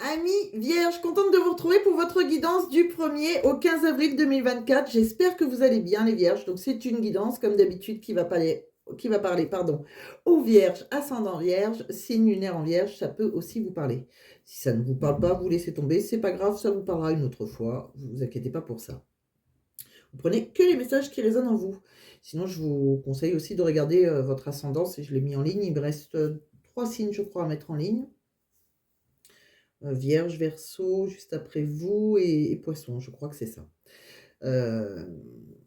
Amis Vierge, contente de vous retrouver pour votre guidance du 1er au 15 avril 2024. J'espère que vous allez bien les Vierges. Donc c'est une guidance comme d'habitude qui va parler pardon, aux Vierges, ascendant Vierge, signe lunaire en Vierge, ça peut aussi vous parler. Si ça ne vous parle pas, vous laissez tomber, c'est pas grave, ça vous parlera une autre fois. Vous inquiétez pas pour ça. Vous prenez que les messages qui résonnent en vous. Sinon, je vous conseille aussi de regarder votre ascendance et je l'ai mis en ligne. Il me reste 3 signes, je crois, à mettre en ligne. Vierge, Verseau, juste après vous et Poisson, je crois que c'est ça. Heu,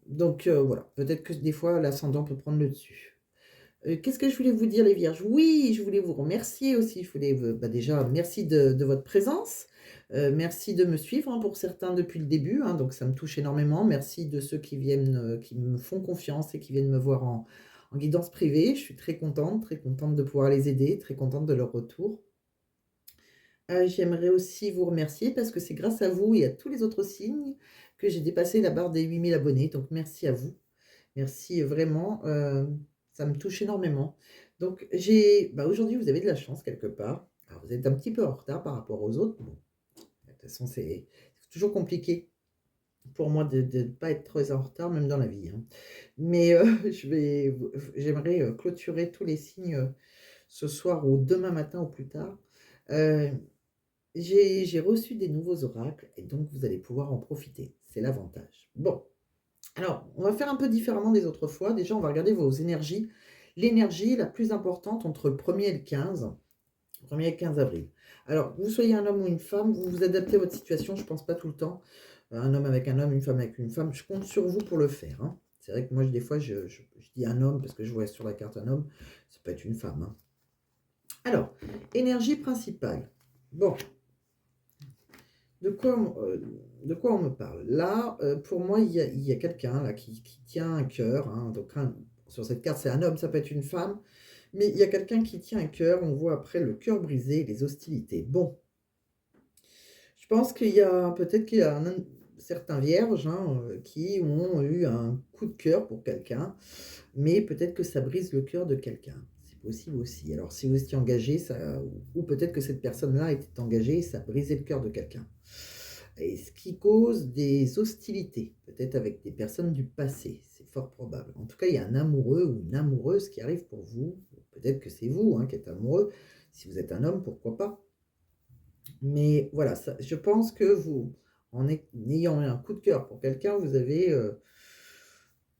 donc voilà, peut-être que des fois l'ascendant peut prendre le dessus. Qu'est-ce que je voulais vous dire les Vierges? Oui, je voulais vous remercier aussi, je voulais déjà merci de votre présence, merci de me suivre, hein, pour certains depuis le début, hein, donc ça me touche énormément. Merci de ceux qui viennent, qui me font confiance et qui viennent me voir en guidance privée. Je suis très contente de pouvoir les aider, très contente de leur retour. J'aimerais aussi vous remercier parce que c'est grâce à vous et à tous les autres signes que j'ai dépassé la barre des 8 000 abonnés, donc merci à vous. Merci, vraiment, ça me touche énormément. Donc aujourd'hui, vous avez de la chance quelque part. Alors vous êtes un petit peu en retard par rapport aux autres. Bon, de toute façon, c'est toujours compliqué pour moi de ne pas être très en retard, même dans la vie, hein. Mais, j'aimerais, clôturer tous les signes, ce soir ou demain matin au plus tard. Heu j'ai reçu des nouveaux oracles et donc vous allez pouvoir en profiter. C'est l'avantage. Bon, alors on va faire un peu différemment des autres fois. Déjà, on va regarder vos énergies. L'énergie la plus importante entre le 1er et le 15, 1er et le 15 avril. Alors, que vous soyez un homme ou une femme, vous vous adaptez à votre situation, je ne pense pas tout le temps. Un homme avec un homme, une femme avec une femme, je compte sur vous pour le faire, hein. C'est vrai que moi, des fois, je dis un homme parce que je vois sur la carte un homme, ça peut être une femme, hein. Alors, énergie principale. Bon, de quoi on me parle? Là, pour moi, il y a quelqu'un là qui tient un cœur, hein, donc sur cette carte, c'est un homme, ça peut être une femme, mais il y a quelqu'un qui tient un cœur, on voit après le cœur brisé et les hostilités. Bon, je pense qu'il y a certains vierges, hein, qui ont eu un coup de cœur pour quelqu'un, mais peut-être que ça brise le cœur de quelqu'un. C'est possible aussi. Alors si vous étiez engagé, ça ou peut-être que cette personne-là était engagée et ça brisait le cœur de quelqu'un. Et ce qui cause des hostilités, peut-être avec des personnes du passé, c'est fort probable. En tout cas, il y a un amoureux ou une amoureuse qui arrive pour vous. Peut-être que c'est vous, hein, qui êtes amoureux. Si vous êtes un homme, pourquoi pas? Mais voilà, ça je pense que ayant eu un coup de cœur pour quelqu'un,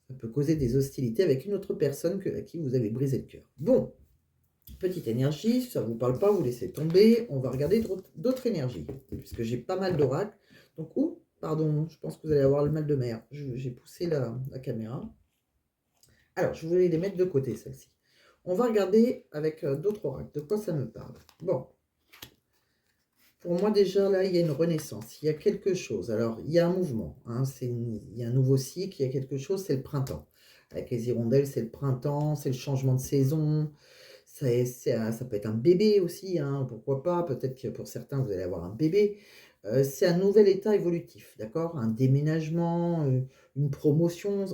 ça peut causer des hostilités avec une autre personne à qui vous avez brisé le cœur. Bon, petite énergie, si ça ne vous parle pas, vous laissez tomber. On va regarder d'autres énergies, puisque j'ai pas mal d'oracles. Donc, pardon, je pense que vous allez avoir le mal de mer. J'ai poussé la caméra. Alors, je voulais les mettre de côté, celles-ci. On va regarder avec d'autres oracles. De quoi ça me parle? Bon, pour moi, déjà, là, il y a une renaissance. Il y a quelque chose. Alors, il y a un mouvement, hein, il y a un nouveau cycle, il y a quelque chose, c'est le printemps. Avec les hirondelles, c'est le printemps, c'est le changement de saison. Ça peut être un bébé aussi, hein, pourquoi pas. Peut-être que pour certains, vous allez avoir un bébé. C'est un nouvel état évolutif, d'accord? Un déménagement, une promotion,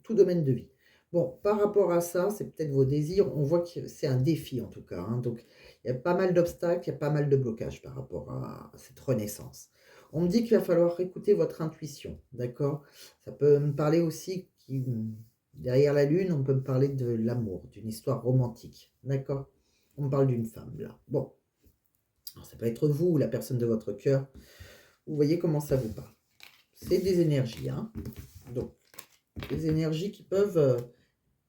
tout domaine de vie. Bon, par rapport à ça, c'est peut-être vos désirs. On voit que c'est un défi en tout cas, hein, donc il y a pas mal d'obstacles, il y a pas mal de blocages par rapport à cette renaissance. On me dit qu'il va falloir écouter votre intuition, d'accord? Ça peut me parler aussi derrière la lune, on peut me parler de l'amour, d'une histoire romantique, d'accord? On me parle d'une femme là. Bon, alors ça peut être vous ou la personne de votre cœur. Vous voyez comment ça vous parle. C'est des énergies, hein? Donc, des énergies qui peuvent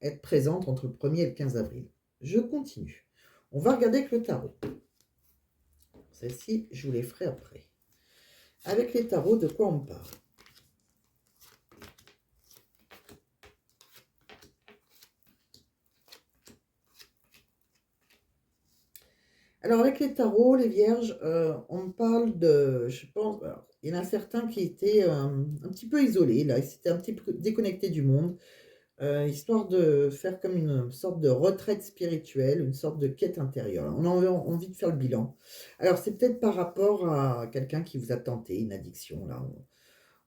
être présentes entre le 1er et le 15 avril. Je continue. On va regarder avec le tarot. Celles-ci, je vous les ferai après. Avec les tarots, de quoi on me parle? Alors avec les tarots, les vierges, on me parle je pense, alors, il y en a certains qui étaient, un petit peu isolés là, ils s'étaient un petit peu déconnectés du monde, histoire de faire comme une sorte de retraite spirituelle, une sorte de quête intérieure. On a envie de faire le bilan. Alors c'est peut-être par rapport à quelqu'un qui vous a tenté, une addiction là.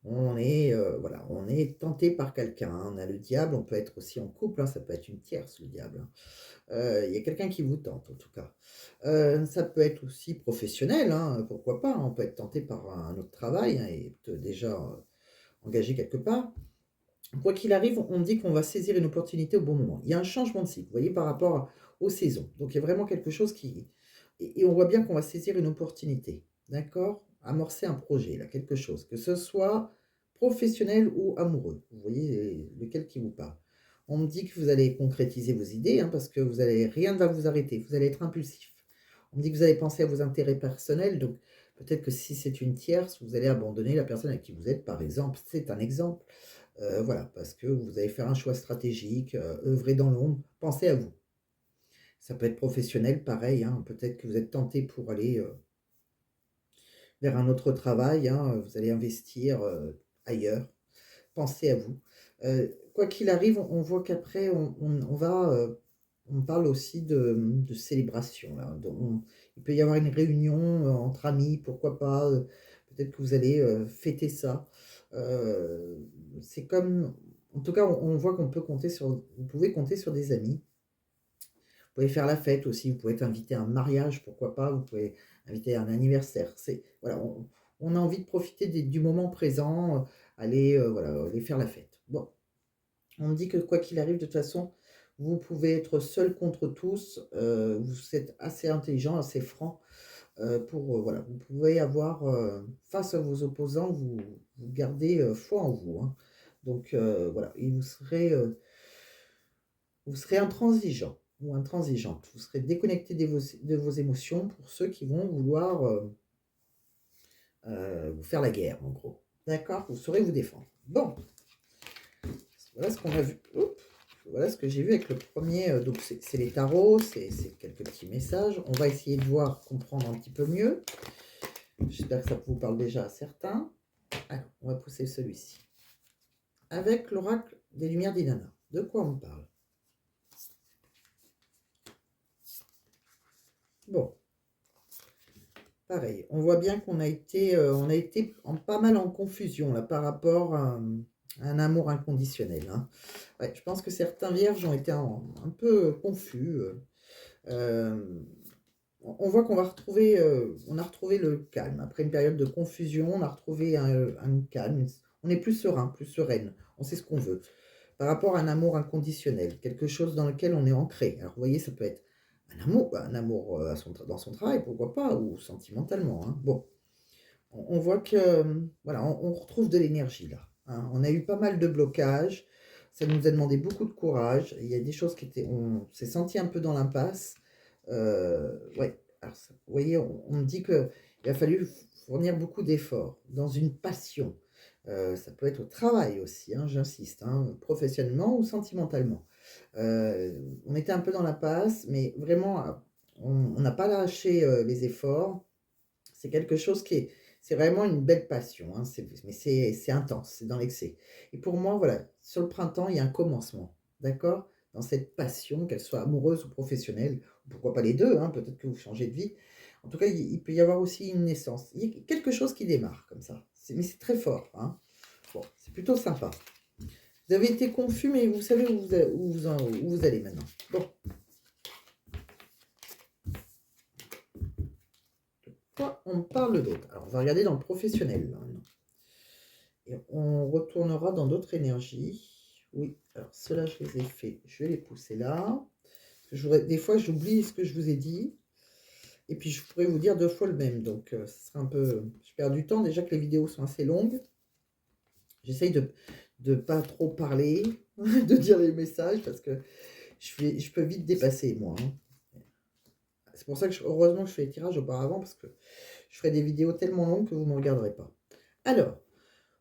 Voilà, on est tenté par quelqu'un, hein. On a le diable, on peut être aussi en couple, hein, ça peut être une tierce, le diable, hein. Il y a quelqu'un qui vous tente, en tout cas. Ça peut être aussi professionnel, hein, pourquoi pas, hein. On peut être tenté par un autre travail, hein, et être déjà, engagé quelque part. Quoi qu'il arrive, on dit qu'on va saisir une opportunité au bon moment. Il y a un changement de cycle, vous voyez, par rapport aux saisons. Donc il y a vraiment quelque chose qui et on voit bien qu'on va saisir une opportunité, d'accord? Amorcer un projet là, quelque chose, que ce soit professionnel ou amoureux. Vous voyez lequel qui vous parle. On me dit que vous allez concrétiser vos idées, hein, parce que rien ne va vous arrêter, vous allez être impulsif. On me dit que vous allez penser à vos intérêts personnels, donc peut-être que si c'est une tierce, vous allez abandonner la personne avec qui vous êtes, par exemple. C'est un exemple. Voilà, parce que vous allez faire un choix stratégique, œuvrer dans l'ombre, pensez à vous. Ça peut être professionnel, pareil, hein, peut-être que vous êtes tenté pour aller, vers un autre travail, hein, vous allez investir, ailleurs. Pensez à vous. Quoi qu'il arrive, on voit qu'après on parle aussi de célébration là, il peut y avoir une réunion, entre amis, pourquoi pas, peut-être que vous allez, fêter ça. C'est comme en tout cas, on voit qu'on peut compter sur vous pouvez compter sur des amis. Vous pouvez faire la fête aussi, vous pouvez être invité à un mariage, pourquoi pas, vous pouvez inviter à un anniversaire. C'est voilà, on a envie de profiter du moment présent, aller, voilà, aller faire la fête. Bon, on me dit que quoi qu'il arrive, de toute façon, vous pouvez être seul contre tous, vous êtes assez intelligent, assez franc, pour, voilà, vous pouvez avoir, face à vos opposants, vous gardez, foi en vous, hein. Donc voilà et vous serez intransigeant ou intransigeante. Vous serez déconnecté de vos émotions pour ceux qui vont vouloir, vous faire la guerre, en gros. D'accord? Vous saurez vous défendre. Bon, voilà ce qu'on a vu. Oups, voilà ce que j'ai vu avec le premier. Donc c'est les tarots, c'est quelques petits messages. On va essayer de voir, comprendre un petit peu mieux. J'espère que ça vous parle déjà à certains. Alors, on va pousser celui-ci. Avec l'oracle des Lumières d'Inanna. De quoi on parle? Bon, pareil, on voit bien on a été pas mal en confusion là par rapport à un amour inconditionnel, hein. Ouais, je pense que certains vierges ont été un peu confus. On voit on a retrouvé le calme. Après une période de confusion, on a retrouvé un calme. On est plus serein, plus sereine. On sait ce qu'on veut. Par rapport à un amour inconditionnel, quelque chose dans lequel on est ancré. Alors, vous voyez, ça peut être un amour dans son travail, pourquoi pas, ou sentimentalement, hein. Bon, on voit que, voilà, on retrouve de l'énergie là, hein. On a eu pas mal de blocages. Ça nous a demandé beaucoup de courage. Il y a des choses on s'est senti un peu dans l'impasse. Ouais, alors vous voyez, on me dit qu'il a fallu fournir beaucoup d'efforts dans une passion. Ça peut être au travail aussi, hein, j'insiste, hein, professionnellement ou sentimentalement. On était un peu dans l'impasse, mais vraiment, on n'a pas lâché les efforts. C'est quelque chose c'est vraiment une belle passion, hein, mais c'est intense, c'est dans l'excès. Et pour moi, voilà, sur le printemps, il y a un commencement, d'accord? Dans cette passion, qu'elle soit amoureuse ou professionnelle, pourquoi pas les deux, hein, peut-être que vous changez de vie. En tout cas, il peut y avoir aussi une naissance. Il y a quelque chose qui démarre comme ça. Mais c'est très fort, hein. Bon, c'est plutôt sympa. Vous avez été confus, mais vous savez où vous allez maintenant. Bon, quoi on parle d'autre? Alors, on va regarder dans le professionnel, là, maintenant. Et on retournera dans d'autres énergies. Oui, alors ceux-là, je les ai faits. Je vais les pousser là. Parce que des fois, j'oublie ce que je vous ai dit. Et puis, je pourrais vous dire 2 fois le même. Donc, ce sera un peu... Je perds du temps. Déjà que les vidéos sont assez longues. J'essaye de pas trop parler, de dire les messages, parce que je peux vite dépasser, moi, hein. C'est pour ça que, heureusement, je fais les tirages auparavant, parce que je ferai des vidéos tellement longues que vous ne me regarderez pas. Alors,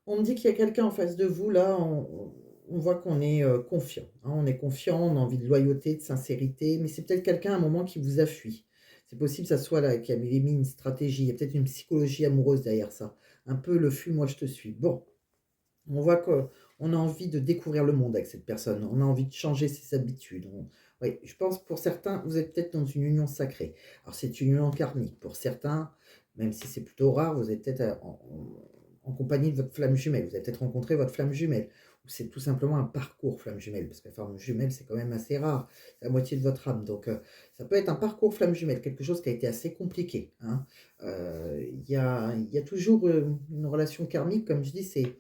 on me dit qu'il y a quelqu'un en face de vous, là, on voit qu'on est confiant, hein. On est confiant, on a envie de loyauté, de sincérité, mais c'est peut-être quelqu'un à un moment qui vous a fui. C'est possible que ça soit là, qui a mis une stratégie, il y a peut-être une psychologie amoureuse derrière ça. Un peu le fuis-moi, je te suis. Bon, on voit qu'on a envie de découvrir le monde avec cette personne, on a envie de changer ses habitudes. Oui, je pense pour certains, vous êtes peut-être dans une union sacrée. Alors c'est une union karmique. Pour certains, même si c'est plutôt rare, vous êtes peut-être en compagnie de votre flamme jumelle. Vous avez peut-être rencontré votre flamme jumelle. Ou c'est tout simplement un parcours flamme jumelle, parce que la flamme jumelle, c'est quand même assez rare. C'est la moitié de votre âme. Donc, ça peut être un parcours flamme jumelle, quelque chose qui a été assez compliqué, hein. Il y a toujours une relation karmique, comme je dis, c'est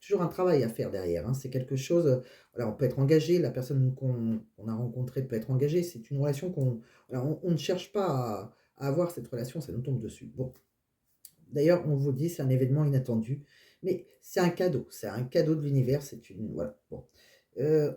toujours un travail à faire derrière, hein. C'est quelque chose, voilà, on peut être engagé, la personne qu'on a rencontrée peut être engagée. C'est une relation qu'on, voilà, on ne cherche pas à avoir cette relation, ça nous tombe dessus. Bon, d'ailleurs, on vous dit, c'est un événement inattendu, mais c'est un cadeau de l'univers, c'est une, voilà, bon.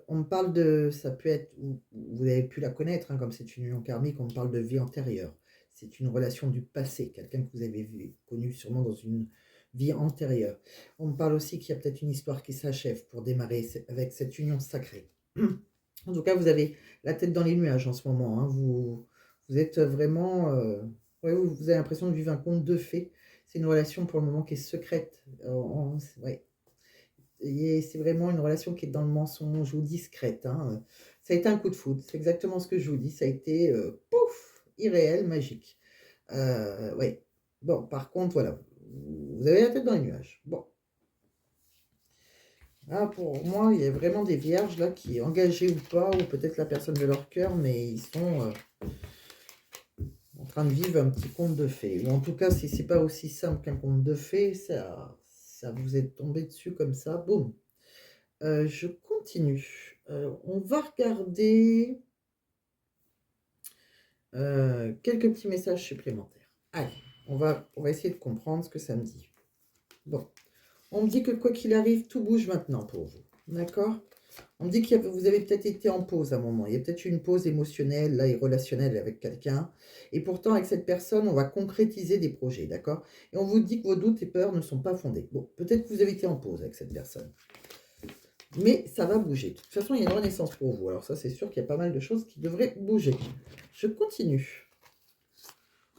On me parle de, ça peut être, vous avez pu la connaître, hein, comme c'est une union karmique, on me parle de vie antérieure. C'est une relation du passé, quelqu'un que vous avez vu, connu sûrement dans une vie antérieure. On me parle aussi qu'il y a peut-être une histoire qui s'achève pour démarrer avec cette union sacrée. En tout cas, vous avez la tête dans les nuages en ce moment, hein. Vous êtes vraiment, ouais, vous avez l'impression de vivre un conte de fées. C'est une relation pour le moment qui est secrète. Ouais. Et c'est vraiment une relation qui est dans le mensonge ou discrète, hein. Ça a été un coup de foudre, c'est exactement ce que je vous dis. Ça a été pouf, irréel, magique. Ouais. Bon, par contre, voilà, vous avez la tête dans les nuages. Bon, là, pour moi, il y a vraiment des vierges là qui, engagées ou pas, ou peut-être la personne de leur cœur, mais ils sont en train de vivre un petit conte de fées. Ou en tout cas, si c'est pas aussi simple qu'un conte de fées, ça vous est tombé dessus comme ça, boum. Je continue. On va regarder quelques petits messages supplémentaires. Allez, on va essayer de comprendre ce que ça me dit. Bon, on me dit que quoi qu'il arrive, tout bouge maintenant pour vous. D'accord? On me dit que vous avez peut-être été en pause à un moment. Il y a peut-être eu une pause émotionnelle là, et relationnelle avec quelqu'un. Et pourtant, avec cette personne, on va concrétiser des projets. D'accord? Et on vous dit que vos doutes et peurs ne sont pas fondés. Bon, peut-être que vous avez été en pause avec cette personne. Mais ça va bouger. De toute façon, il y a une renaissance pour vous. Alors ça, c'est sûr qu'il y a pas mal de choses qui devraient bouger. Je continue.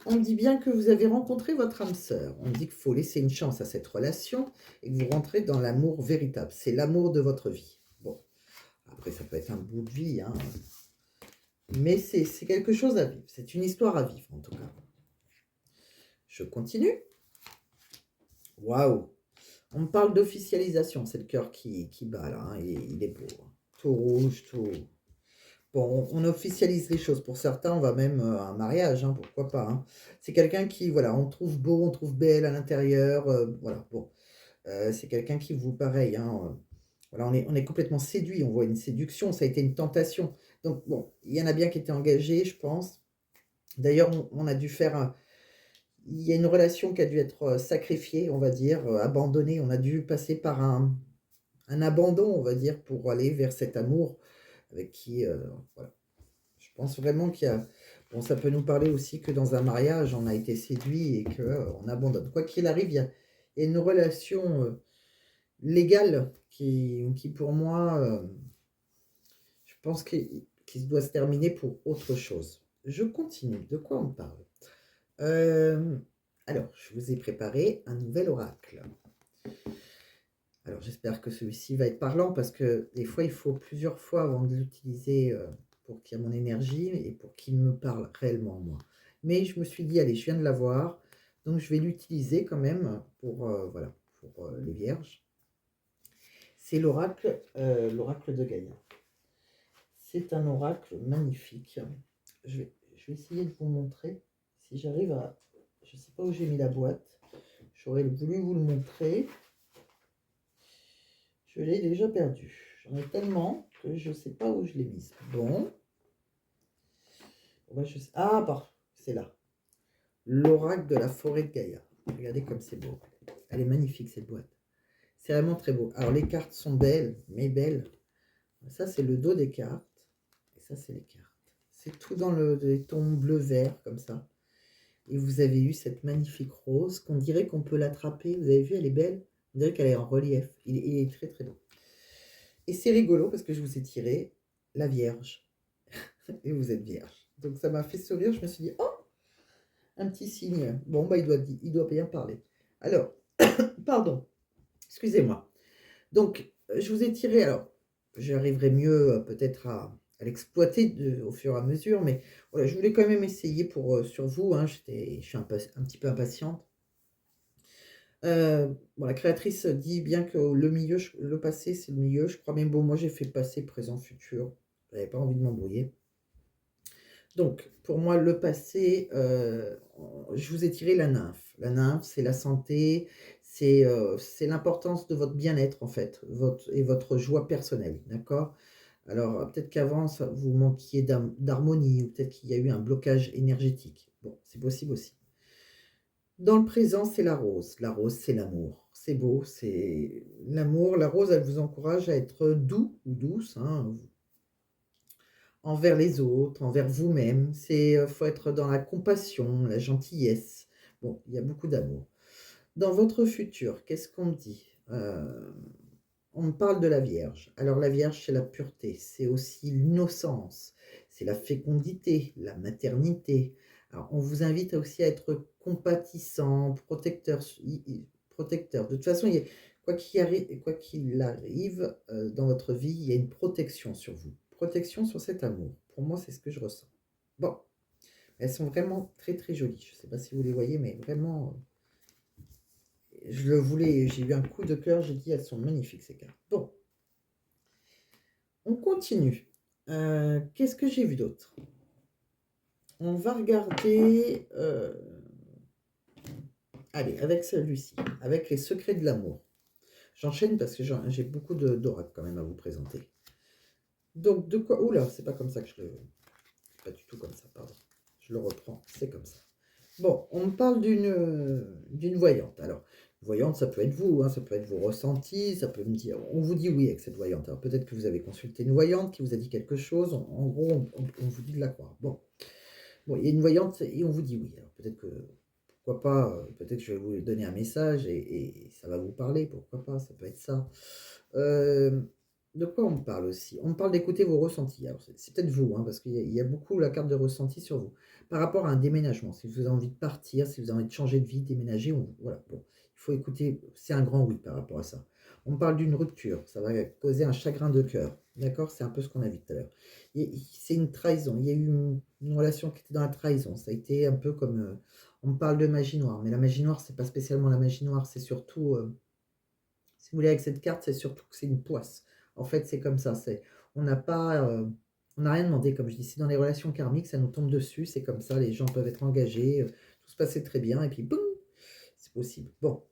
On me dit bien que vous avez rencontré votre âme sœur. On me dit qu'il faut laisser une chance à cette relation et que vous rentrez dans l'amour véritable. C'est l'amour de votre vie. Bon, après, ça peut être un bout de vie, hein. Mais c'est quelque chose à vivre. C'est une histoire à vivre, en tout cas. Je continue. Waouh! On me parle d'officialisation. C'est le cœur qui bat, là, hein. Il est beau, hein. Tout rouge, tout... Bon, on officialise les choses. Pour certains, on va même à un mariage, hein, pourquoi pas, hein. C'est quelqu'un qui, voilà, on trouve beau, on trouve belle à l'intérieur, voilà, bon. C'est quelqu'un qui vous, pareil, hein, voilà, on est complètement séduit, on voit une séduction, ça a été une tentation. Donc, bon, il y en a bien qui étaient engagés, je pense. D'ailleurs, on a dû faire il y a une relation qui a dû être sacrifiée, on va dire, abandonnée. On a dû passer par un abandon, on va dire, pour aller vers cet amour avec qui, voilà. Je pense vraiment qu'il y a, bon, ça peut nous parler aussi que dans un mariage, on a été séduit et qu'on abandonne. Quoi qu'il arrive, il y a une relation légale qui pour moi, je pense qui doit se terminer pour autre chose. Je continue. De quoi on parle? Euh, alors, je vous ai préparé un nouvel oracle. Alors, j'espère que celui-ci va être parlant parce que des fois, il faut plusieurs fois avant de l'utiliser pour qu'il y ait mon énergie et pour qu'il me parle réellement, moi. Mais je me suis dit, allez, je viens de l'avoir, donc je vais l'utiliser quand même pour, voilà, pour les vierges. C'est l'oracle de Gaïa. C'est un oracle magnifique. Je vais essayer de vous montrer si j'arrive à... Je ne sais pas où j'ai mis la boîte. J'aurais voulu vous le montrer. Je l'ai déjà perdu. J'en ai tellement que je ne sais pas où je l'ai mise. Bon. Ouais, ah, c'est là. L'oracle de la forêt de Gaïa. Regardez comme c'est beau. Elle est magnifique cette boîte. C'est vraiment très beau. Alors les cartes sont belles, mais belles. Ça c'est le dos des cartes. Et ça c'est les cartes. C'est tout dans les tons bleu-vert comme ça. Et vous avez eu cette magnifique rose qu'on dirait qu'on peut l'attraper. Vous avez vu, elle est belle. On dirait qu'elle est en relief. Il est très très beau. Et c'est rigolo parce que je vous ai tiré la Vierge. Et vous êtes Vierge. Donc ça m'a fait sourire. Je me suis dit, oh, un petit signe. Bon, bah il doit bien parler. Alors, pardon. Excusez-moi. Donc, je vous ai tiré. Alors, j'arriverai mieux peut-être à l'exploiter au fur et à mesure. Mais voilà, je voulais quand même essayer sur vous, hein. Je suis un petit peu impatiente. Bon, la créatrice dit bien que le milieu, le passé, c'est le milieu, je crois, mais bon, moi j'ai fait passé, présent, futur. J'avais pas envie de m'embrouiller. Donc, pour moi, le passé, je vous ai tiré la nymphe. La nymphe, c'est la santé, c'est l'importance de votre bien-être, en fait, et votre joie personnelle, d'accord? Alors, peut-être qu'avant, vous manquiez d'harmonie, ou peut-être qu'il y a eu un blocage énergétique. Bon, c'est possible aussi. Dans le présent, c'est la rose. La rose, c'est l'amour. C'est beau, c'est l'amour. La rose, elle vous encourage à être doux ou douce, hein, envers les autres, envers vous-même. Faut être dans la compassion, la gentillesse. Bon, il y a beaucoup d'amour. Dans votre futur, qu'est-ce qu'on me dit? On me parle de la Vierge. Alors la Vierge, c'est la pureté, c'est aussi l'innocence, c'est la fécondité, la maternité. Alors on vous invite aussi à être compatissant, protecteur, protecteur. De toute façon, quoi qu'il arrive dans votre vie, il y a une protection sur vous, protection sur cet amour. Pour moi, c'est ce que je ressens. Bon, elles sont vraiment très très jolies. Je ne sais pas si vous les voyez, mais vraiment, je le voulais. J'ai eu un coup de cœur. J'ai dit, elles sont magnifiques ces cartes. Bon. On continue. Qu'est-ce que j'ai vu d'autre? On va regarder, allez, avec celui-ci, avec les secrets de l'amour. J'enchaîne parce que j'ai beaucoup d'oracles quand même à vous présenter. Donc, de quoi... Oula, c'est pas comme ça que je le... Pas du tout comme ça, pardon. Je le reprends, c'est comme ça. Bon, on me parle d'une voyante. Alors, voyante, ça peut être vous, hein, ça peut être vos ressentis, ça peut me dire... On vous dit oui avec cette voyante. Alors, peut-être que vous avez consulté une voyante qui vous a dit quelque chose. En gros, on vous dit de la croire. Bon. Bon, il y a une voyante et on vous dit oui. Alors, peut-être que... Pourquoi pas, peut-être que je vais vous donner un message et ça va vous parler. Pourquoi pas, ça peut être ça. Euh, de quoi on me parle aussi? On me parle d'écouter vos ressentis. Alors, c'est peut-être vous, hein, parce qu'il y a beaucoup la carte de ressenti sur vous. Par rapport à un déménagement, si vous avez envie de partir, si vous avez envie de changer de vie, déménager, voilà, bon, il faut écouter, c'est un grand oui par rapport à ça. On me parle d'une rupture, ça va causer un chagrin de cœur, d'accord? C'est un peu ce qu'on a vu tout à l'heure. C'est une trahison, il y a eu une relation qui était dans la trahison, ça a été un peu comme, on me parle de magie noire, mais la magie noire, c'est pas spécialement la magie noire, c'est surtout, si vous voulez, avec cette carte, c'est surtout que c'est une poisse. En fait, c'est comme ça. On n'a pas, on n'a rien demandé, comme je dis. C'est dans les relations karmiques, ça nous tombe dessus. C'est comme ça. Les gens peuvent être engagés, tout se passait très bien, et puis boum, c'est possible. Bon,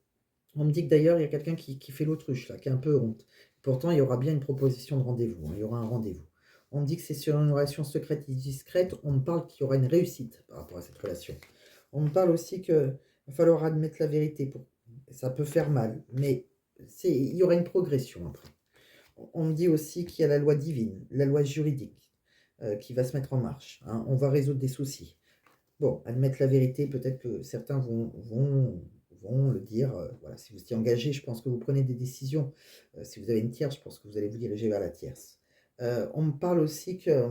on me dit que d'ailleurs, il y a quelqu'un qui fait l'autruche là, qui a un peu honte. Pourtant, il y aura bien une proposition de rendez-vous, hein. Il y aura un rendez-vous. On me dit que c'est sur une relation secrète et discrète. On me parle qu'il y aura une réussite par rapport à cette relation. On me parle aussi qu'il va falloir admettre la vérité. Ça peut faire mal, mais il y aura une progression après. On me dit aussi qu'il y a la loi divine, la loi juridique qui va se mettre en marche, hein. On va résoudre des soucis. Bon, admettre la vérité, peut-être que certains vont le dire. Voilà, si vous y engagé, je pense que vous prenez des décisions. Si vous avez une tierce, je pense que vous allez vous diriger vers la tierce. On me parle aussi que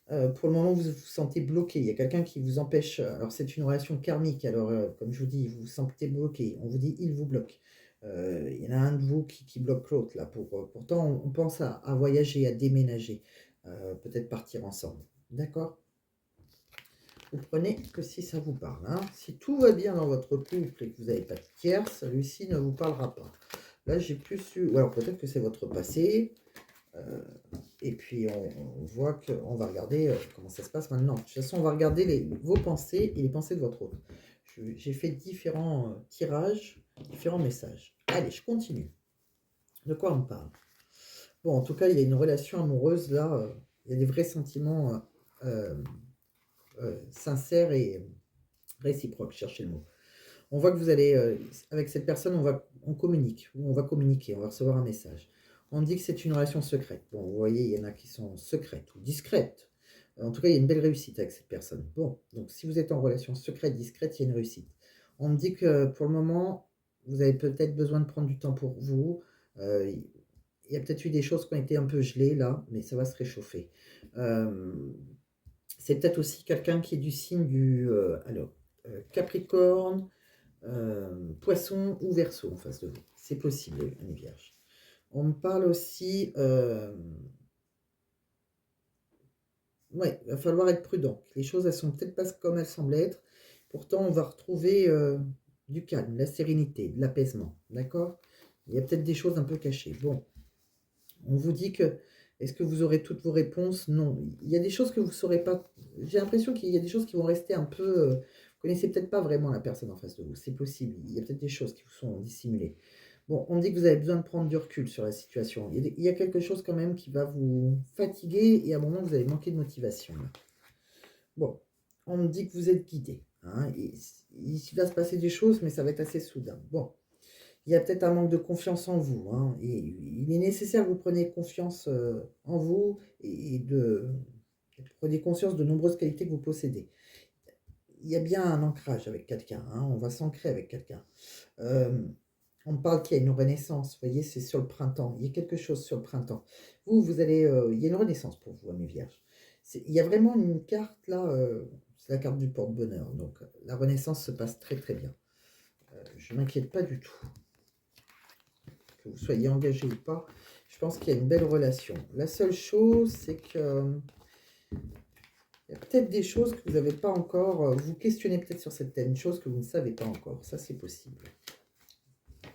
pour le moment, vous vous sentez bloqué. Il y a quelqu'un qui vous empêche. Alors, c'est une relation karmique. Alors, comme je vous dis, vous vous sentez bloqué. On vous dit, il vous bloque. Il y en a un de vous qui bloque l'autre, là. Pourtant, on pense à voyager, à déménager. Peut-être partir ensemble. D'accord? Vous prenez que si ça vous parle, hein. Si tout va bien dans votre couple et que vous n'avez pas de tierce, celui-ci ne vous parlera pas. Là, j'ai plus eu... Ou alors, peut-être que c'est votre passé. Et puis on voit qu'on va regarder comment ça se passe maintenant. De toute façon, on va regarder vos pensées et les pensées de votre autre. J'ai fait différents tirages, différents messages. Allez, je continue. De quoi on me parle? Bon, en tout cas, il y a une relation amoureuse là. Il y a des vrais sentiments sincères et réciproques. Cherchez le mot. On voit que vous allez, avec cette personne, on communique, ou on va communiquer, on va recevoir un message. On dit que c'est une relation secrète. Bon, vous voyez, il y en a qui sont secrètes ou discrètes. En tout cas, il y a une belle réussite avec cette personne. Bon, donc si vous êtes en relation secrète, discrète, il y a une réussite. On me dit que pour le moment, vous avez peut-être besoin de prendre du temps pour vous. Il y a peut-être eu des choses qui ont été un peu gelées là, mais ça va se réchauffer. C'est peut-être aussi quelqu'un qui est du signe Capricorne, Poisson ou Verseau en face de vous. C'est possible, une Vierge. On me parle aussi... ouais, il va falloir être prudent. Les choses, elles sont peut-être pas comme elles semblent être. Pourtant, on va retrouver... du calme, de la sérénité, de l'apaisement, d'accord? Il y a peut-être des choses un peu cachées. Bon, on vous dit que, est-ce que vous aurez toutes vos réponses? Non. Il y a des choses que vous ne saurez pas. J'ai l'impression qu'il y a des choses qui vont rester un peu. Vous connaissez peut-être pas vraiment la personne en face de vous. C'est possible. Il y a peut-être des choses qui vous sont dissimulées. Bon, on me dit que vous avez besoin de prendre du recul sur la situation. Il y a quelque chose quand même qui va vous fatiguer et à un moment, vous allez manquer de motivation. Là. Bon, on me dit que vous êtes guidé. Hein, et il va se passer des choses, mais ça va être assez soudain. Bon, il y a peut-être un manque de confiance en vous. Hein, et il est nécessaire que vous preniez confiance en vous et prenez conscience de nombreuses qualités que vous possédez. Il y a bien un ancrage avec quelqu'un. Hein, on va s'ancrer avec quelqu'un. Euh, on me parle qu'il y a une renaissance. Vous voyez, c'est sur le printemps. Il y a quelque chose sur le printemps. Vous allez. Il y a une renaissance pour vous, mes vierges. Il y a vraiment une carte là. C'est la carte du porte-bonheur. Donc, la renaissance se passe très très bien. Je ne m'inquiète pas du tout. Que vous soyez engagé ou pas, je pense qu'il y a une belle relation. La seule chose, c'est que il y a peut-être des choses que vous n'avez pas encore. Vous questionnez peut-être sur certaines choses que vous ne savez pas encore. Ça, c'est possible.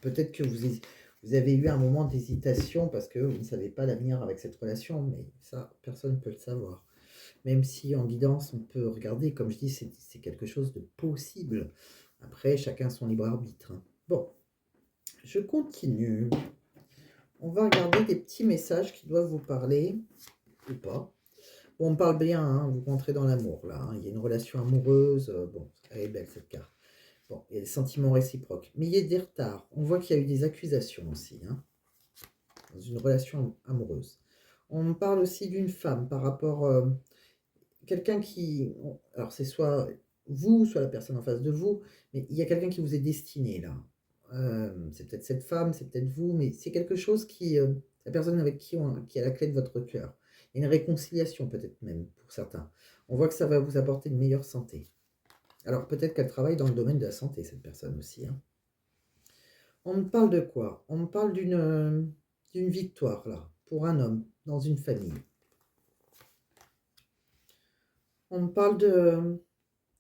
Peut-être que vous avez eu un moment d'hésitation parce que vous ne savez pas l'avenir avec cette relation, mais ça, personne ne peut le savoir. Même si en guidance, on peut regarder, comme je dis, c'est quelque chose de possible. Après, chacun son libre arbitre. Hein. Bon, je continue. On va regarder des petits messages qui doivent vous parler, ou pas. Bon, on parle bien, hein, vous rentrez dans l'amour, là. Hein. Il y a une relation amoureuse. Bon, elle est belle, cette carte. Bon, il y a des sentiments réciproques. Mais il y a des retards. On voit qu'il y a eu des accusations aussi, hein, dans une relation amoureuse. On me parle aussi d'une femme par rapport quelqu'un qui... Alors, c'est soit vous, soit la personne en face de vous, mais il y a quelqu'un qui vous est destiné, là. C'est peut-être cette femme, c'est peut-être vous, mais c'est quelque chose qui... la personne avec qui a la clé de votre cœur. Il y a une réconciliation, peut-être même, pour certains. On voit que ça va vous apporter une meilleure santé. Alors, peut-être qu'elle travaille dans le domaine de la santé, cette personne aussi. Hein. On me parle de quoi? On me parle d'une victoire, là, pour un homme, dans une famille. On me parle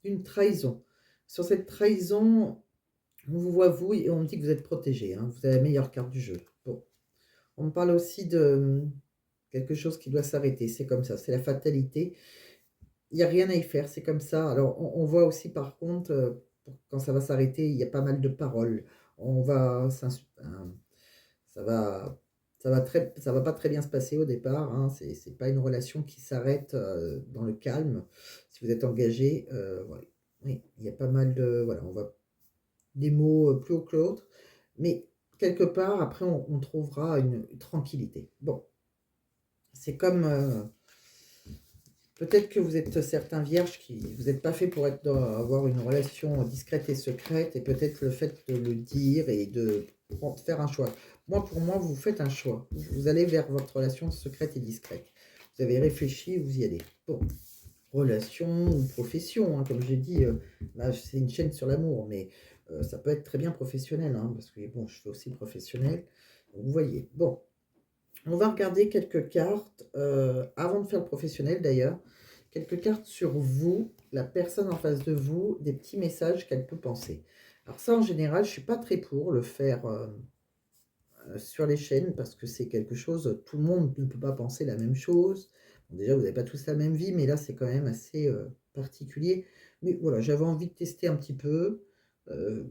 d'une trahison. Sur cette trahison, on vous voit vous et on me dit que vous êtes protégé. Hein, vous avez la meilleure carte du jeu. Bon. On me parle aussi de quelque chose qui doit s'arrêter. C'est comme ça, c'est la fatalité. Il n'y a rien à y faire, c'est comme ça. Alors, on voit aussi par contre, quand ça va s'arrêter, il y a pas mal de paroles. On va, ça va, ça va pas très bien se passer au départ. Hein. C'est pas une relation qui s'arrête dans le calme. Si vous êtes engagé, ouais. Oui, il y a pas mal de, voilà, on va des mots plus haut que l'autre, mais quelque part après on trouvera une tranquillité. Bon, c'est comme peut-être que vous êtes certains vierges qui vous n'êtes pas fait pour avoir une relation discrète et secrète, et peut-être le fait de le dire et de faire un choix. Moi, pour moi, vous faites un choix. Vous allez vers votre relation secrète et discrète. Vous avez réfléchi, vous y allez. Bon, relation ou profession, hein, comme j'ai dit, là, c'est une chaîne sur l'amour, mais ça peut être très bien professionnel, hein, parce que bon, je fais aussi professionnel. Donc, vous voyez. Bon, on va regarder quelques cartes, avant de faire le professionnel d'ailleurs, quelques cartes sur vous, la personne en face de vous, des petits messages qu'elle peut penser. Alors ça, en général, je ne suis pas très pour le faire sur les chaînes, parce que c'est quelque chose, tout le monde ne peut pas penser la même chose. Bon, déjà, vous n'avez pas tous la même vie, mais là, c'est quand même assez particulier. Mais voilà, j'avais envie de tester un petit peu, euh,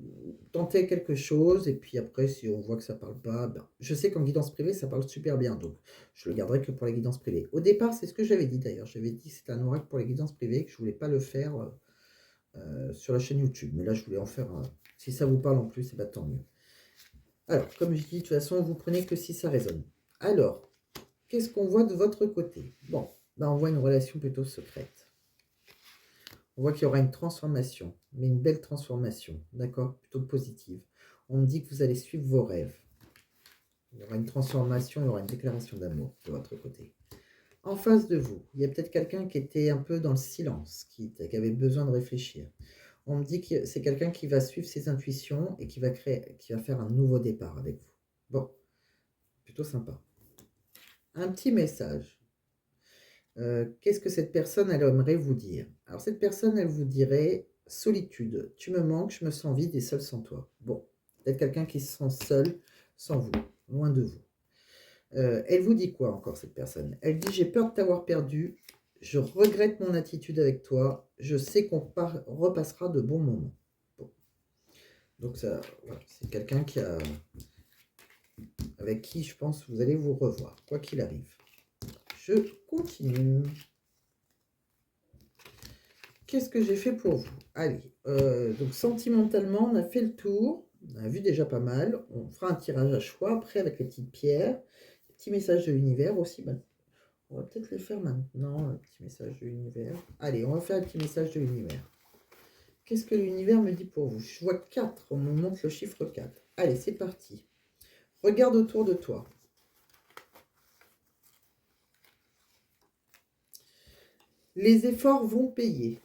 tenter quelque chose, et puis après, si on voit que ça parle pas, ben, je sais qu'en guidance privée, ça parle super bien, donc je le garderai que pour les guidances privées. Au départ, c'est ce que j'avais dit d'ailleurs, j'avais dit que c'était un oracle pour les guidances privées, que je voulais pas le faire sur la chaîne YouTube, mais là, je voulais en faire, si ça vous parle en plus, c'est pas tant mieux. Alors, comme je dis, de toute façon, vous prenez que si ça résonne. Alors, qu'est-ce qu'on voit de votre côté? Bon, ben on voit une relation plutôt secrète. On voit qu'il y aura une transformation, mais une belle transformation, d'accord? Plutôt positive. On me dit que vous allez suivre vos rêves. Il y aura une transformation, il y aura une déclaration d'amour de votre côté. En face de vous, il y a peut-être quelqu'un qui était un peu dans le silence, qui avait besoin de réfléchir. On me dit que c'est quelqu'un qui va suivre ses intuitions et qui va faire un nouveau départ avec vous. Bon, plutôt sympa. Un petit message. Qu'est-ce que cette personne, elle aimerait vous dire? Alors, cette personne, elle vous dirait, solitude. Tu me manques, je me sens vide et seul sans toi. Bon, peut-être quelqu'un qui se sent seul sans vous, loin de vous. Elle vous dit quoi encore, cette personne? Elle dit: j'ai peur de t'avoir perdu, je regrette mon attitude avec toi, je sais qu'on repassera de bons moments. Bon. Donc ça, voilà, c'est quelqu'un avec qui je pense que vous allez vous revoir, quoi qu'il arrive. Je continue. Qu'est-ce que j'ai fait pour vous? Allez, donc sentimentalement, on a fait le tour. On a vu déjà pas mal. On fera un tirage à choix après avec les petites pierres. Les petits messages de l'univers aussi. Ben, on va peut-être les faire maintenant, le petit message de l'univers. Allez, on va faire un petit message de l'univers. Qu'est-ce que l'univers me dit pour vous? Je vois 4. On me montre le chiffre 4. Allez, c'est parti. Regarde autour de toi. Les efforts vont payer.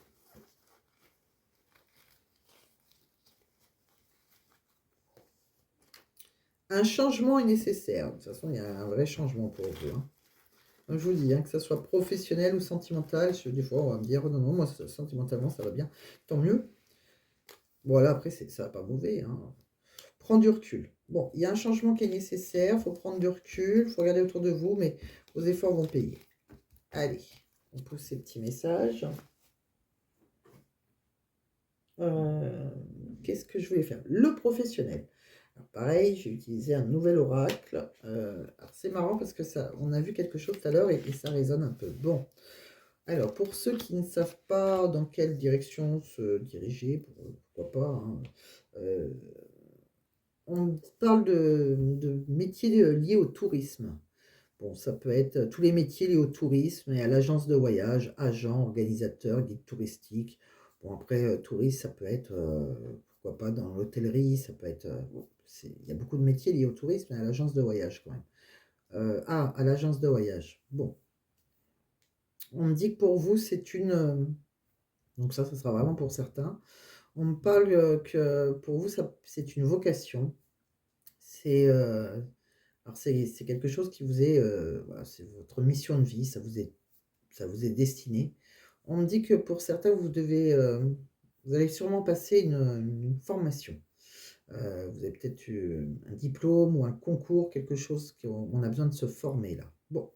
Un changement est nécessaire. De toute façon, il y a un vrai changement pour vous. Hein. Comme je vous dis, hein, que ça soit professionnel ou sentimental, des fois, on va me dire, non, non, moi, sentimentalement, ça va bien. Tant mieux. Voilà, après, ça va pas mauvais. Hein. Prends du recul. Bon, il y a un changement qui est nécessaire, il faut prendre du recul, il faut regarder autour de vous, mais vos efforts vont payer. Allez, on pousse ces petits messages. Qu'est-ce que je voulais faire? Le professionnel. Alors pareil, j'ai utilisé un nouvel oracle. Alors c'est marrant parce que ça, on a vu quelque chose tout à l'heure et ça résonne un peu. Bon, alors pour ceux qui ne savent pas dans quelle direction se diriger, pourquoi pas, hein, euh, on parle de métiers liés au tourisme. Bon, ça peut être tous les métiers liés au tourisme et à l'agence de voyage, agent, organisateur, guide touristique. Bon, après, touriste, ça peut être, pourquoi pas, dans l'hôtellerie, ça peut être... il y a beaucoup de métiers liés au tourisme et à l'agence de voyage quand même. À l'agence de voyage. Bon, on me dit que pour vous, c'est une... donc ça sera vraiment pour certains. On me parle que pour vous, c'est une vocation. C'est... alors c'est quelque chose qui vous est... voilà, c'est votre mission de vie, ça vous est destiné. On me dit que pour certains, vous allez sûrement passer une formation. Vous avez peut-être eu un diplôme ou un concours, quelque chose qu'on a besoin de se former là. Bon,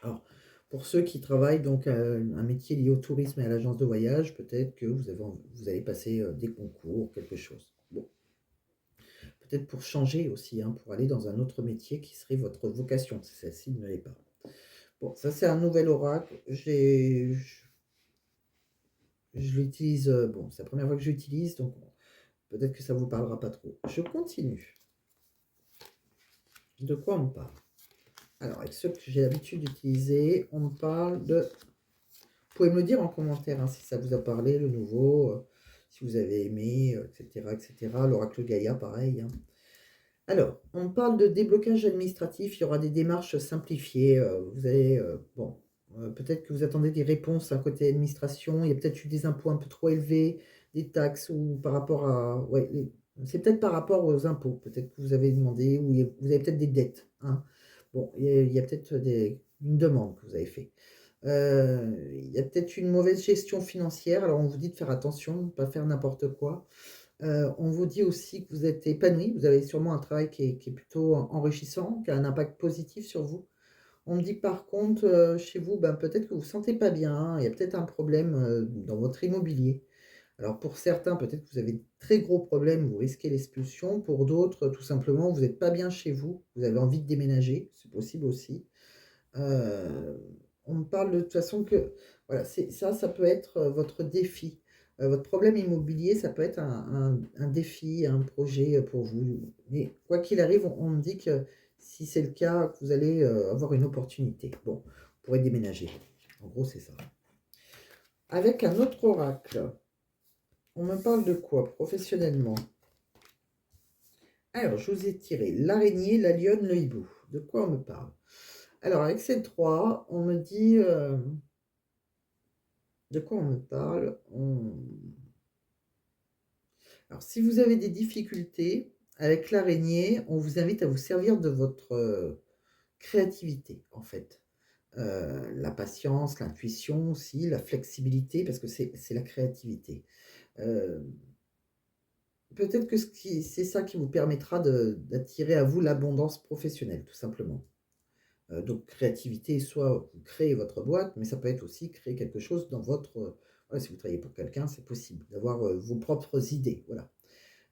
alors pour ceux qui travaillent donc un métier lié au tourisme et à l'agence de voyage, peut-être que vous allez passer des concours, quelque chose. Bon, peut-être pour changer aussi, hein, pour aller dans un autre métier qui serait votre vocation, si celle-ci ne l'est pas. Bon, ça c'est un nouvel oracle. Je l'utilise, bon, c'est la première fois que j'utilise, donc peut-être que ça ne vous parlera pas trop. Je continue. De quoi on me parle? Alors, avec ceux que j'ai l'habitude d'utiliser, on me parle de... Vous pouvez me le dire en commentaire hein, si ça vous a parlé, le nouveau, si vous avez aimé, etc., etc. L'oracle Gaïa, pareil. Hein. Alors, on me parle de déblocage administratif, il y aura des démarches simplifiées. Vous allez, bon, peut-être que vous attendez des réponses à côté administration, il y a peut-être eu des impôts un peu trop élevés, des taxes ou par rapport à... Ouais, c'est peut-être par rapport aux impôts, peut-être que vous avez demandé, ou vous avez peut-être des dettes. Hein. Bon, il y a peut-être une demande que vous avez fait. Il y a peut-être une mauvaise gestion financière, alors on vous dit de faire attention, de ne pas faire n'importe quoi. On vous dit aussi que vous êtes épanoui, vous avez sûrement un travail qui est plutôt enrichissant, qui a un impact positif sur vous. On me dit que par contre, chez vous, ben, peut-être que vous ne vous sentez pas bien, hein, il y a peut-être un problème dans votre immobilier. Alors pour certains, peut-être que vous avez de très gros problèmes, vous risquez l'expulsion. Pour d'autres, tout simplement, vous n'êtes pas bien chez vous, vous avez envie de déménager, c'est possible aussi. Euh, on me parle de toute façon que voilà, ça peut être votre défi. Votre problème immobilier, ça peut être un défi, un projet pour vous. Mais quoi qu'il arrive, on me dit que si c'est le cas, que vous allez avoir une opportunité. Bon, vous pourrez déménager. En gros, c'est ça. Avec un autre oracle, on me parle de quoi professionnellement? Alors, je vous ai tiré l'araignée, la lionne, le hibou. De quoi on me parle? Alors, avec ces trois, on me dit... de quoi on me parle? Alors, si vous avez des difficultés avec l'araignée, on vous invite à vous servir de votre créativité, en fait. la patience, l'intuition aussi, la flexibilité, parce que c'est la créativité. Heu, Peut-être que c'est ça qui vous permettra d'attirer à vous l'abondance professionnelle, tout simplement. Donc créativité, soit vous créez votre boîte, mais ça peut être aussi créer quelque chose dans votre, voilà, si vous travaillez pour quelqu'un, c'est possible d'avoir, vos propres idées, voilà.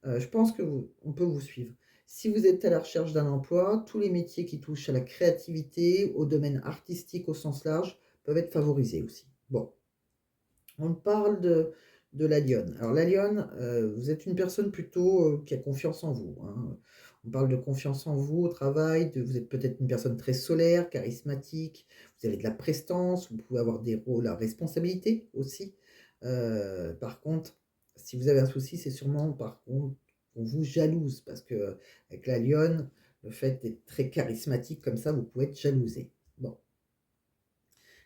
Je pense que vous on peut vous suivre. Si vous êtes à la recherche d'un emploi, tous les métiers qui touchent à la créativité, au domaine artistique au sens large, peuvent être favorisés aussi. Bon, on parle de la lionne. Alors la lionne, vous êtes une personne plutôt, qui a confiance en vous, hein. On parle de confiance en vous au travail, vous êtes peut-être une personne très solaire, charismatique, vous avez de la prestance, vous pouvez avoir des rôles à responsabilité aussi. Par contre, si vous avez un souci, c'est sûrement par contre qu'on vous jalouse parce que avec la lionne, le fait d'être très charismatique comme ça, vous pouvez être jalousé. Bon.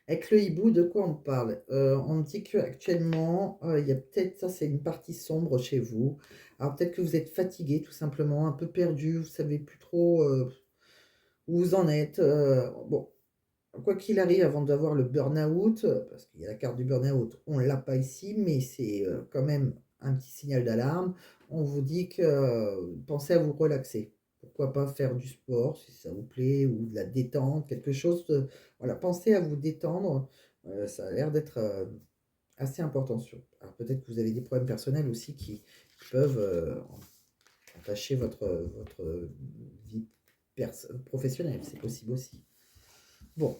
Avec le hibou, de quoi on parle? On me dit qu'actuellement, il y a peut-être ça, c'est une partie sombre chez vous. Alors peut-être que vous êtes fatigué tout simplement, un peu perdu, vous savez plus trop, où vous en êtes, bon, quoi qu'il arrive, avant d'avoir le burn-out, parce qu'il y a la carte du burn-out, on ne l'a pas ici, mais c'est, quand même un petit signal d'alarme. On vous dit que, pensez à vous relaxer. Pourquoi pas faire du sport si ça vous plaît ou de la détente, quelque chose de voilà, pensez à vous détendre, ça a l'air d'être, assez important alors peut-être que vous avez des problèmes personnels aussi qui peuvent, entacher votre vie professionnelle, c'est possible aussi. Bon.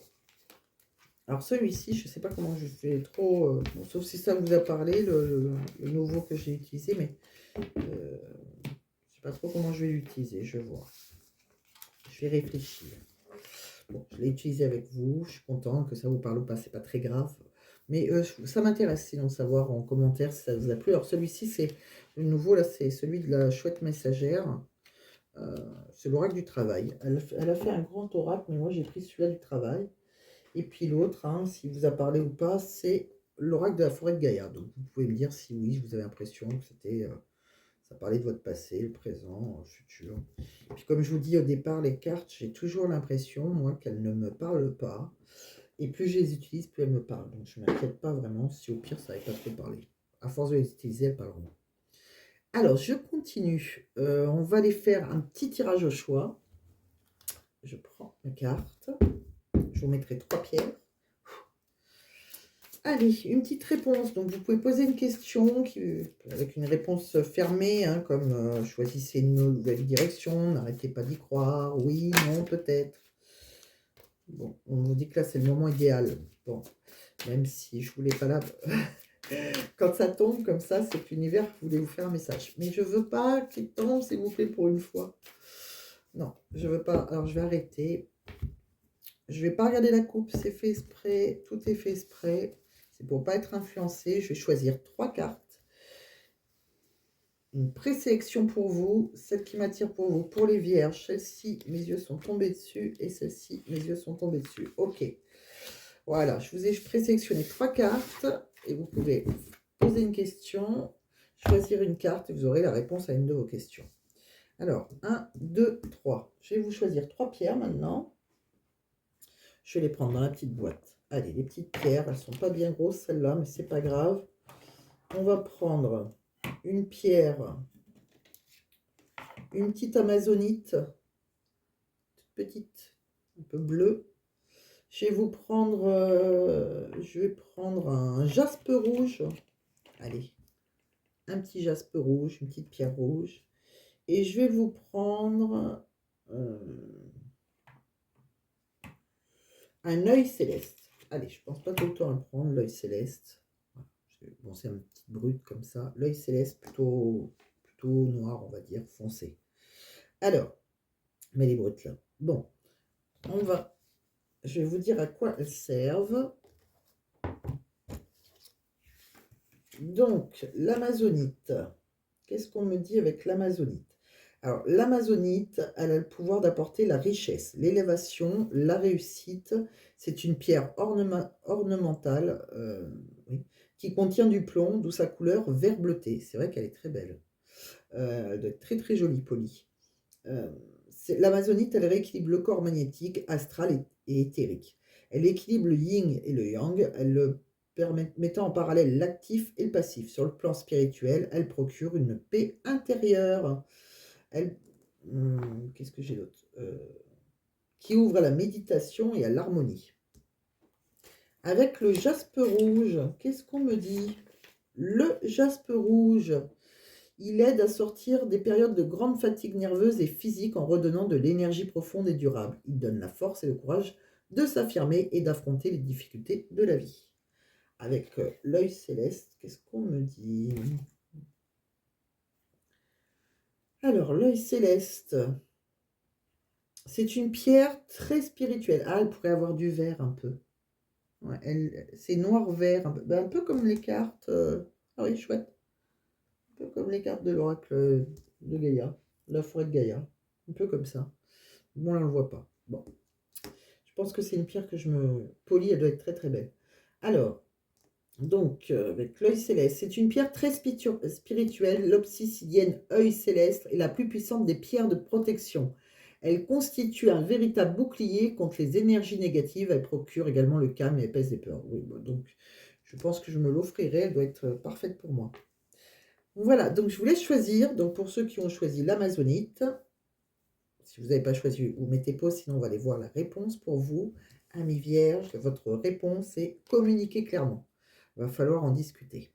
Alors celui-ci, je ne sais pas comment je fais trop, bon, sauf si ça vous a parlé, le nouveau que j'ai utilisé, mais je ne sais pas trop comment je vais l'utiliser, je vais voir. Je vais réfléchir. Bon, je l'ai utilisé avec vous, je suis content que ça vous parle ou pas, c'est pas très grave. Mais ça m'intéresse sinon de savoir en commentaire si ça vous a plu. Alors celui-ci, c'est le nouveau, là, c'est celui de la chouette messagère. Euh, c'est l'oracle du travail. Elle a fait un grand oracle, mais moi j'ai pris celui-là du travail. Et puis l'autre, hein, s'il vous a parlé ou pas, c'est l'oracle de la forêt de Gaïa. Donc vous pouvez me dire si oui, vous avez l'impression que c'était, ça parlait de votre passé, le présent, le futur. Et puis comme je vous dis au départ, les cartes, j'ai toujours l'impression, moi, qu'elles ne me parlent pas. Et plus je les utilise, plus elles me parlent. Donc je ne m'inquiète pas vraiment si au pire, ça n'avait pas trop parlé. À force de les utiliser, elles parleront. Alors, je continue. On va aller faire un petit tirage au choix. Je prends ma carte. Je vous mettrai 3 pierres. Allez, une petite réponse. Donc, vous pouvez poser une question avec une réponse fermée, hein, comme choisissez une nouvelle direction, n'arrêtez pas d'y croire, oui, non, peut-être. Bon, on vous dit que là, c'est le moment idéal. Bon, même si je voulais pas là. Quand ça tombe comme ça, c'est que l'univers voulait vous faire un message. Mais je veux pas qu'il tombe, s'il vous plaît, pour une fois. Non, je veux pas. Alors, je vais arrêter. Je vais pas regarder la coupe, c'est fait exprès. Tout est fait exprès. C'est pour pas être influencé. Je vais choisir 3 cartes. Une présélection pour vous, celle qui m'attire pour vous, pour les vierges. Celle-ci, mes yeux sont tombés dessus. Et celle-ci, mes yeux sont tombés dessus. Ok. Voilà, je vous ai présélectionné 3 cartes. Et vous pouvez poser une question, choisir une carte et vous aurez la réponse à une de vos questions. Alors, 1, 2, 3. Je vais vous choisir 3 pierres maintenant. Je vais les prendre dans la petite boîte. Allez, les petites pierres, elles ne sont pas bien grosses celles-là, mais c'est pas grave. On va prendre une pierre, une petite amazonite, toute petite, un peu bleue. Je vais prendre un jaspe rouge. Allez, un petit jaspe rouge, une petite pierre rouge. Et je vais vous prendre un œil céleste. Allez, je pense pas tout le temps à le prendre, l'œil céleste. Bon, c'est un petit brut comme ça. L'œil céleste, plutôt noir, on va dire, foncé. Alors, mais les brutes là. Bon, je vais vous dire à quoi elles servent. Donc, l'amazonite. Qu'est-ce qu'on me dit avec l'amazonite? Alors, l'amazonite, elle a le pouvoir d'apporter la richesse, l'élévation, la réussite. C'est une pierre ornementale oui, qui contient du plomb, d'où sa couleur vert bleuté. C'est vrai qu'elle est très belle. Elle doit être très très jolie, polie. L'amazonite, elle rééquilibre le corps magnétique, astral et éthérique. Elle équilibre le yin et le yang, mettant en parallèle l'actif et le passif. Sur le plan spirituel, elle procure une paix intérieure. Elle, qu'est-ce que j'ai d'autre qui ouvre à la méditation et à l'harmonie. Avec le jaspe rouge, qu'est-ce qu'on me dit? Le jaspe rouge, il aide à sortir des périodes de grande fatigue nerveuse et physique en redonnant de l'énergie profonde et durable. Il donne la force et le courage de s'affirmer et d'affronter les difficultés de la vie. Avec l'œil céleste, qu'est-ce qu'on me dit? Alors, l'œil céleste, c'est une pierre très spirituelle. Ah, elle pourrait avoir du vert un peu. Ouais, c'est noir-vert, un peu comme les cartes. Ah oui, chouette. Un peu comme les cartes de l'oracle de Gaïa, de la forêt de Gaïa. Un peu comme ça. Bon, là, on ne le voit pas. Bon. Je pense que c'est une pierre que je me polis, elle doit être très très belle. Alors, donc, avec l'œil céleste, c'est une pierre très spirituelle. L'obsidienne œil céleste est la plus puissante des pierres de protection. Elle constitue un véritable bouclier contre les énergies négatives. Elle procure également le calme et apaise les peurs. Oui, donc je pense que je me l'offrirai. Elle doit être parfaite pour moi. Voilà, donc je vous laisse choisir. Donc pour ceux qui ont choisi l'amazonite, si vous n'avez pas choisi, vous mettez pause, sinon on va aller voir la réponse pour vous. Amis vierges, votre réponse est communiquer clairement. Il va falloir en discuter.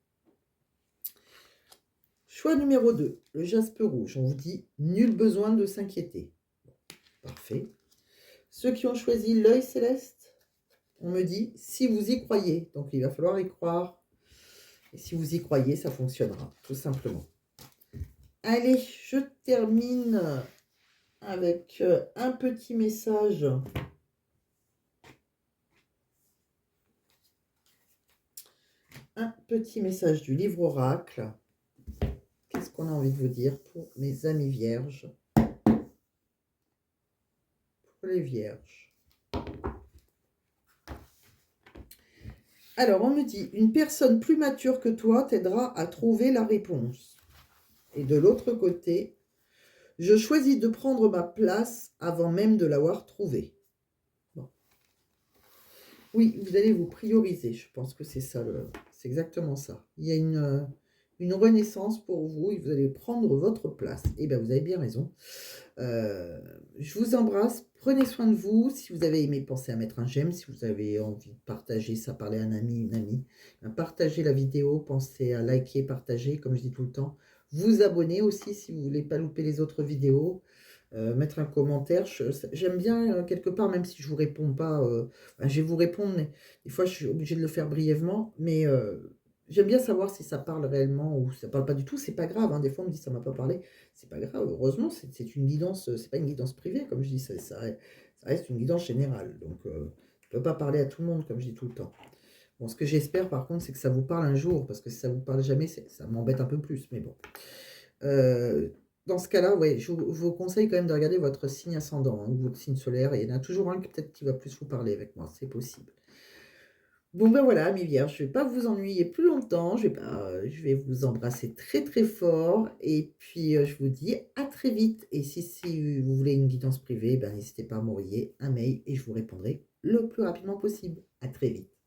Choix numéro 2, le jaspe rouge. On vous dit nul besoin de s'inquiéter. Parfait. Ceux qui ont choisi l'œil céleste, on me dit si vous y croyez. Donc il va falloir y croire. Et si vous y croyez, ça fonctionnera, tout simplement. Allez, je termine avec un petit message. Un petit message du livre oracle. Qu'est-ce qu'on a envie de vous dire pour mes amis vierges? Pour les vierges. Alors, on me dit, une personne plus mature que toi t'aidera à trouver la réponse. Et de l'autre côté, je choisis de prendre ma place avant même de l'avoir trouvée. Bon. Oui, vous allez vous prioriser. Je pense que c'est ça, c'est exactement ça. Il y a une renaissance pour vous et vous allez prendre votre place. Eh bien, vous avez bien raison. Je vous embrasse. Prenez soin de vous. Si vous avez aimé, pensez à mettre un j'aime. Si vous avez envie de partager ça, parler à un ami, une amie, partagez la vidéo. Pensez à liker, partager, comme je dis tout le temps. Vous abonner aussi si vous ne voulez pas louper les autres vidéos. Mettre un commentaire. J'aime bien, quelque part, même si je ne vous réponds pas, je vais vous répondre, mais des fois, je suis obligée de le faire brièvement. Mais j'aime bien savoir si ça parle réellement ou si ça ne parle pas du tout. C'est pas grave. Hein. Des fois, on me dit ça ne m'a pas parlé. C'est pas grave. Heureusement, c'est une guidance. C'est pas une guidance privée, comme je dis. Ça reste une guidance générale. Donc, je ne peux pas parler à tout le monde, comme je dis tout le temps. Bon, ce que j'espère, par contre, c'est que ça vous parle un jour. Parce que si ça ne vous parle jamais, ça m'embête un peu plus. Mais bon. Dans ce cas-là, ouais, je vous conseille quand même de regarder votre signe ascendant, ou votre signe solaire. Et il y en a toujours un peut-être qui va plus vous parler avec moi. C'est possible. Bon ben voilà, mes vierges, je ne vais pas vous ennuyer plus longtemps, je vais vous embrasser très très fort et puis je vous dis à très vite. Et si vous voulez une guidance privée, ben, n'hésitez pas à m'envoyer un mail et je vous répondrai le plus rapidement possible. À très vite.